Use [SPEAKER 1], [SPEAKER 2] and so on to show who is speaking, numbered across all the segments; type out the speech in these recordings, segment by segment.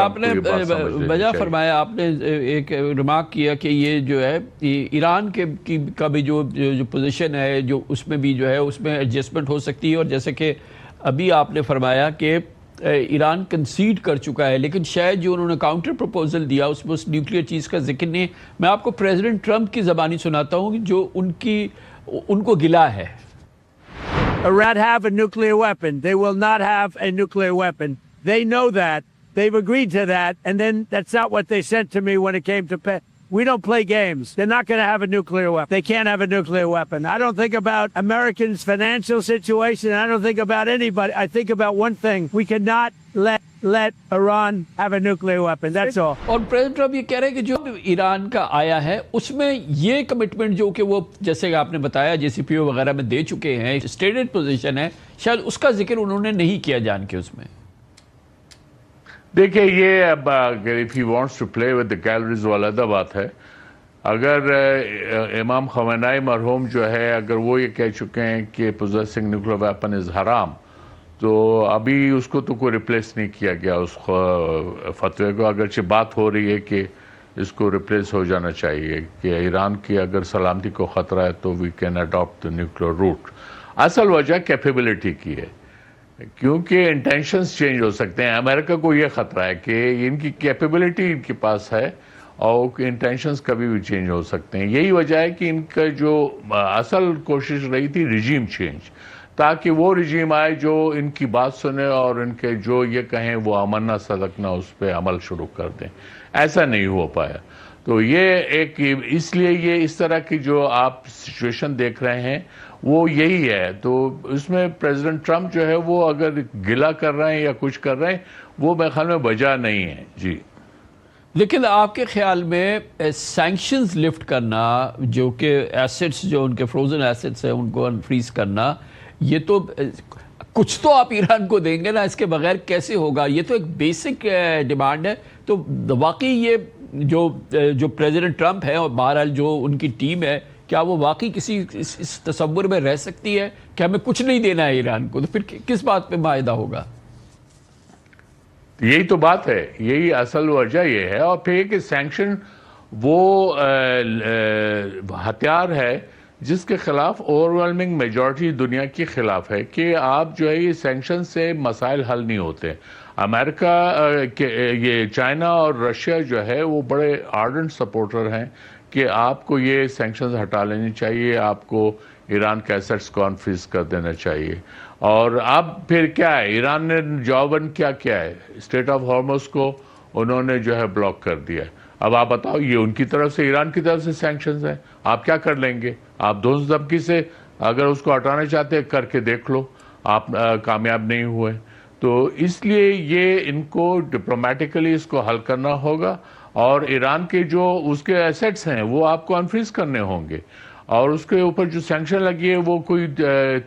[SPEAKER 1] آپ نے وجہ فرمایا، آپ نے ایک ریمارک کیا کہ یہ جو ہے ایران کا بھی جو پوزیشن ہے جو اس میں بھی جو ہے اس میں ایڈجسٹمنٹ ہو سکتی ہے، اور جیسے کہ ابھی آپ نے فرمایا کہ ایران کنسیڈ کر چکا ہے، لیکن شاید جو انہوں نے کاؤنٹر پروپوزل دیا اس میں اس نیوکلیئر چیز کا ذکر نہیں. میں آپ کو پریزیڈنٹ ٹرمپ کی زبانی سناتا ہوں جو ان کو گلا ہے.
[SPEAKER 2] Iran have a nuclear weapon. They will not have a nuclear weapon. They know that. They've agreed to that. And then that's not what they said to me when it came to pay. We don't play games. They're not going to have a nuclear weapon. They can't have a nuclear weapon. I don't think about Americans' financial situation. I don't think about anybody. I think about one thing. We cannot let Iran have a nuclear weapon. That's all.
[SPEAKER 1] اور president Trump یہ کہہ رہے ہیں کہ جو ایران کا آیا ہے اس میں یہ کمٹمنٹ جو کہ وہ جیسے کہ آپ نے بتایا جے سی پی او وغیرہ میں دے چکے ہیں، اسٹیٹڈ پوزیشن ہے، شاید اس کا ذکر انہوں نے نہیں کیا جان کے اس میں.
[SPEAKER 3] دیکھیں یہ اب if he wants to play with the calories وہ علیحدہ بات ہے. اگر امام خمینائی مرحوم جو ہے اگر وہ یہ کہہ چکے ہیں کہ possessing nuclear weapon is حرام، تو ابھی اس کو تو کوئی ریپلیس نہیں کیا گیا اس فتوے کو، اگرچہ بات ہو رہی ہے کہ اس کو ریپلیس ہو جانا چاہیے کہ ایران کی اگر سلامتی کو خطرہ ہے تو we can adapt the nuclear route. اصل وجہ کیپیبلٹی کی ہے، کیونکہ انٹینشنز چینج ہو سکتے ہیں. امریکہ کو یہ خطرہ ہے کہ ان کی کیپیبلٹی ان کے پاس ہے اور انٹینشنز کبھی بھی چینج ہو سکتے ہیں. یہی وجہ ہے کہ ان کا جو اصل کوشش رہی تھی ریجیم چینج، تاکہ وہ ریجیم آئے جو ان کی بات سنے اور ان کے جو یہ کہیں وہ امنا صدقنا اس پہ عمل شروع کر دیں. ایسا نہیں ہو پایا. تو یہ ایک اس لیے یہ اس طرح کی جو آپ سچویشن دیکھ رہے ہیں وہ یہی ہے. تو اس میں پریزیڈنٹ ٹرمپ جو ہے وہ اگر گلہ کر رہے ہیں یا کچھ کر رہے ہیں وہ میرے خیال میں وجہ نہیں ہے. جی
[SPEAKER 1] لیکن آپ کے خیال میں سینکشنز لفٹ کرنا، جو کہ ایسٹس جو ان کے فروزن ایسٹس ہیں ان کو انفریز کرنا، یہ تو کچھ تو آپ ایران کو دیں گے نا، اس کے بغیر کیسے ہوگا؟ یہ تو ایک بیسک ڈیمانڈ ہے. تو واقعی یہ جو پریزیڈنٹ ٹرمپ ہے اور بہرحال جو ان کی ٹیم ہے، کیا وہ واقعی کسی اس تصور میں رہ سکتی ہے کہ ہمیں کچھ نہیں دینا ہے ایران کو؟ تو پھر کس بات پہ معاہدہ ہوگا؟
[SPEAKER 3] یہی تو بات ہے، یہی اصل وجہ یہ ہے. اور پھر کہ سینکشن وہ ہتھیار ہے جس کے خلاف اوورویلمنگ میجورٹی دنیا کے خلاف ہے کہ آپ جو ہے یہ سینکشن سے مسائل حل نہیں ہوتے. امریکہ یہ چائنا اور رشیا جو ہے وہ بڑے آرڈنٹ سپورٹر ہیں کہ آپ کو یہ سینکشنز ہٹا لینی چاہیے، آپ کو ایران کے ایسٹس کو انفریز کر دینا چاہیے. اور اب پھر کیا ہے، ایران نے جواباً کیا ہے، اسٹریٹ آف ہارمز کو انہوں نے جو ہے بلاک کر دیا. اب آپ بتاؤ یہ ان کی طرف سے ایران کی طرف سے سینکشنز ہیں، آپ کیا کر لیں گے؟ آپ دوست دھمکی سے اگر اس کو ہٹانا چاہتے ہیں کر کے دیکھ لو، آپ کامیاب نہیں ہوئے. تو اس لیے یہ ان کو ڈپلومیٹیکلی اس کو حل کرنا ہوگا، اور ایران کے جو اس کے ایسٹس ہیں وہ آپ کو انفریز کرنے ہوں گے. اور اس کے اوپر جو سینکشن لگی ہے وہ کوئی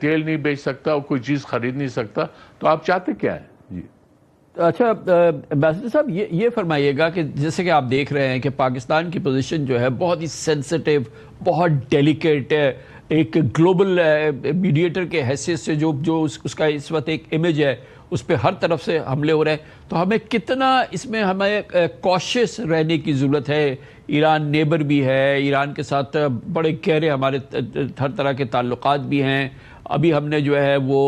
[SPEAKER 3] تیل نہیں بیچ سکتا، کوئی چیز خرید نہیں سکتا. تو آپ چاہتے کیا ہیں؟ جی
[SPEAKER 1] اچھا امبیسڈر صاحب یہ فرمائیے گا کہ جیسے کہ آپ دیکھ رہے ہیں کہ پاکستان کی پوزیشن جو ہے بہت ہی سینسٹیو، بہت ڈیلیکیٹ ہے. ایک گلوبل میڈیٹر کے حیثیت سے جو اس کا اس وقت ایک امیج ہے، اس پہ ہر طرف سے حملے ہو رہے ہیں. تو ہمیں کتنا اس میں ہمیں کوشش رہنے کی ضرورت ہے. ایران نیبر بھی ہے، ایران کے ساتھ بڑے گہرے ہمارے ہر طرح کے تعلقات بھی ہیں. ابھی ہم نے جو ہے وہ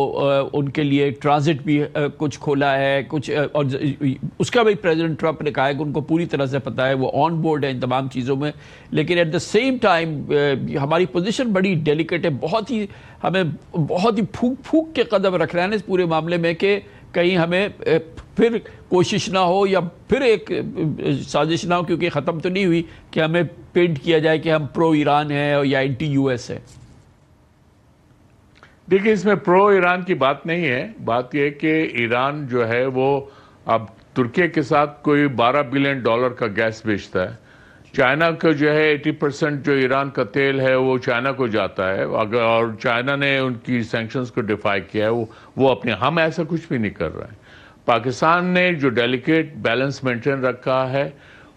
[SPEAKER 1] ان کے لیے ٹرانزٹ بھی کچھ کھولا ہے کچھ، اور اس کا بھی پریزیڈنٹ ٹرمپ نے کہا ہے کہ ان کو پوری طرح سے پتہ ہے، وہ آن بورڈ ہے ان تمام چیزوں میں. لیکن ایٹ دا سیم ٹائم ہماری پوزیشن بڑی ڈیلیکیٹ ہے. ہمیں بہت ہی پھونک کے قدم رکھ رہے ہیں اس پورے معاملے میں کہ کہیں ہمیں پھر کوشش نہ ہو یا پھر ایک سازش نہ ہو، کیونکہ ختم تو نہیں ہوئی، کہ ہمیں پینٹ کیا جائے کہ ہم پرو ایران ہیں یا اینٹی یو ایس ہے.
[SPEAKER 3] دیکھیں اس میں پرو ایران کی بات نہیں ہے. بات یہ ہے کہ ایران جو ہے وہ اب ترکی کے ساتھ کوئی $12 بلین کا گیس بیچتا ہے. چائنا کا جو ہے 80% جو ایران کا تیل ہے وہ چائنا کو جاتا ہے. اور چائنا نے ان کی سینکشنز کو ڈیفائی کیا ہے. وہ اپنے ہم ایسا کچھ بھی نہیں کر رہے ہیں. پاکستان نے جو ڈیلیکیٹ بیلنس مینٹین رکھا ہے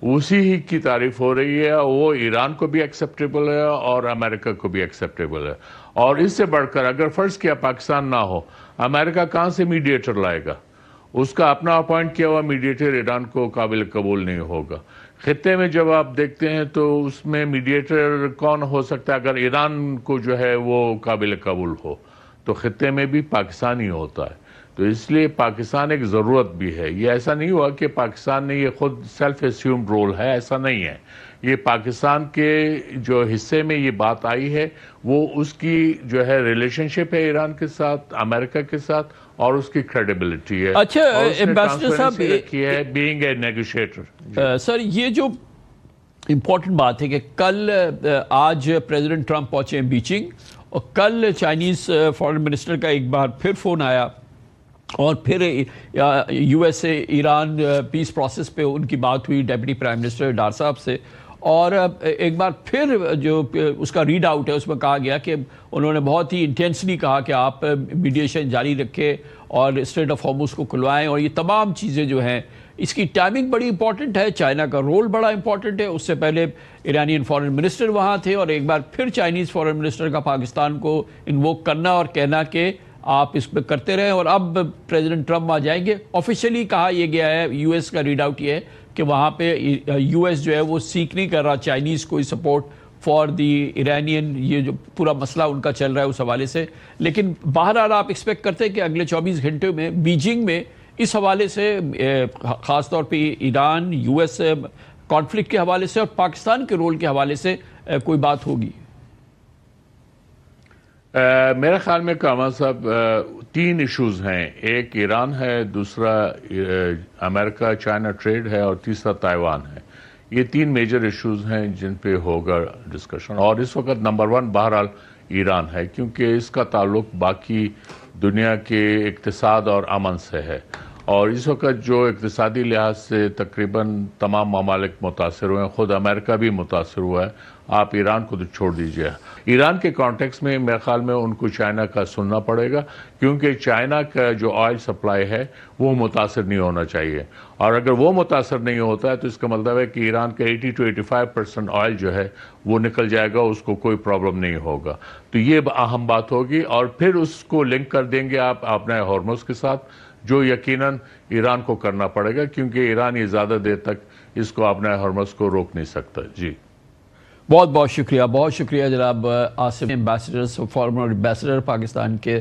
[SPEAKER 3] اسی ہی کی تعریف ہو رہی ہے. وہ ایران کو بھی ایکسیپٹیبل ہے اور امریکہ کو بھی ایکسیپٹیبل ہے. اور اس سے بڑھ کر اگر فرض کیا پاکستان نہ ہو، امریکہ کہاں سے میڈیٹر لائے گا؟ اس کا اپنا اپوائنٹ کیا ہوا میڈیٹر ایران کو قابل قبول نہیں ہوگا. خطے میں جب آپ دیکھتے ہیں تو اس میں میڈیٹر کون ہو سکتا ہے؟ اگر ایران کو جو ہے وہ قابل قبول ہو تو خطے میں بھی پاکستان ہی ہوتا ہے. تو اس لیے پاکستان ایک ضرورت بھی ہے. یہ ایسا نہیں ہوا کہ پاکستان نے یہ خود سیلف اسیومڈ رول ہے، ایسا نہیں ہے. یہ پاکستان کے جو حصے میں یہ بات آئی ہے وہ اس کی جو ہے ریلیشن شپ ہے ایران کے ساتھ، امریکہ کے ساتھ، اور اس کی کریڈیبلٹی ہے.
[SPEAKER 1] اچھا
[SPEAKER 3] اور اس نے
[SPEAKER 1] ایمبیسڈر صاحب،
[SPEAKER 3] ٹرانسپیرنسی رکھی ہے بینگ اے نیگوشیٹر.
[SPEAKER 1] سر یہ جو امپورٹنٹ بات ہے کہ کل آج پریزیڈنٹ ٹرمپ پہنچے ہیں بیجنگ، اور کل چائنیز فارن منسٹر کا ایک بار پھر فون آیا، اور پھر U S A Iran peace process پہ ان کی بات ہوئی ڈیپٹی پرائم منسٹر ڈار صاحب سے. اور ایک بار پھر جو اس کا ریڈ آؤٹ ہے اس میں کہا گیا کہ انہوں نے بہت ہی انٹینسلی کہا کہ آپ میڈیشن جاری رکھیں اور اسٹریٹ آف ہارمز کو کھلوائیں، اور یہ تمام چیزیں جو ہیں اس کی ٹائمنگ بڑی امپورٹنٹ ہے. چائنا کا رول بڑا امپورٹنٹ ہے. اس سے پہلے ایرانین فارن منسٹر وہاں تھے، اور ایک بار پھر چائنیز فارن منسٹر کا پاکستان کو انووک کرنا اور کہنا کہ آپ اس پہ کرتے رہیں. اور اب پریزیڈنٹ ٹرمپ آ جائیں گے. آفیشیلی کہا یہ گیا ہے، یو ایس کا ریڈ آؤٹ یہ ہے کہ وہاں پہ یو ایس جو ہے وہ سیک نہیں کر رہا چائنیز کوئی سپورٹ فار دی ایرانین، یہ جو پورا مسئلہ ان کا چل رہا ہے اس حوالے سے. لیکن بہرحال آپ ایکسپیکٹ کرتے ہیں کہ اگلے 24 گھنٹوں میں بیجنگ میں اس حوالے سے خاص طور پہ ایران یو ایس کانفلکٹ کے حوالے سے اور پاکستان کے رول کے حوالے سے کوئی بات ہوگی؟
[SPEAKER 3] میرے خیال میں کامران صاحب 3 ایشوز ہیں. ایک ایران ہے، دوسرا امریکہ چائنا ٹریڈ ہے، اور تیسرا تائیوان ہے. یہ 3 میجر ایشوز ہیں جن پہ ہوگا ڈسکشن. اور اس وقت نمبر 1 بہرحال ایران ہے، کیونکہ اس کا تعلق باقی دنیا کے اقتصاد اور امن سے ہے. اور اس وقت جو اقتصادی لحاظ سے تقریباً تمام ممالک متاثر ہوئے ہیں، خود امریکہ بھی متاثر ہوا ہے. آپ ایران کو تو چھوڑ دیجئے. ایران کے کانٹیکس میں میرے خیال میں ان کو چائنا کا سننا پڑے گا، کیونکہ چائنا کا جو آئل سپلائی ہے وہ متاثر نہیں ہونا چاہیے. اور اگر وہ متاثر نہیں ہوتا ہے تو اس کا مطلب ہے کہ ایران کا 80 to 85% آئل جو ہے وہ نکل جائے گا، اس کو کوئی پرابلم نہیں ہوگا. تو یہ اہم بات ہوگی. اور پھر اس کو لنک کر دیں گے آپ اپنے ہارمز کے ساتھ، جو یقیناً ایران کو کرنا پڑے گا، کیونکہ ایران یہ زیادہ دیر تک اس کو اپنے ہارمز کو روک نہیں سکتا. جی
[SPEAKER 1] بہت بہت شکریہ، بہت شکریہ جناب Asif, ambassador, former ambassador Pakistan کے.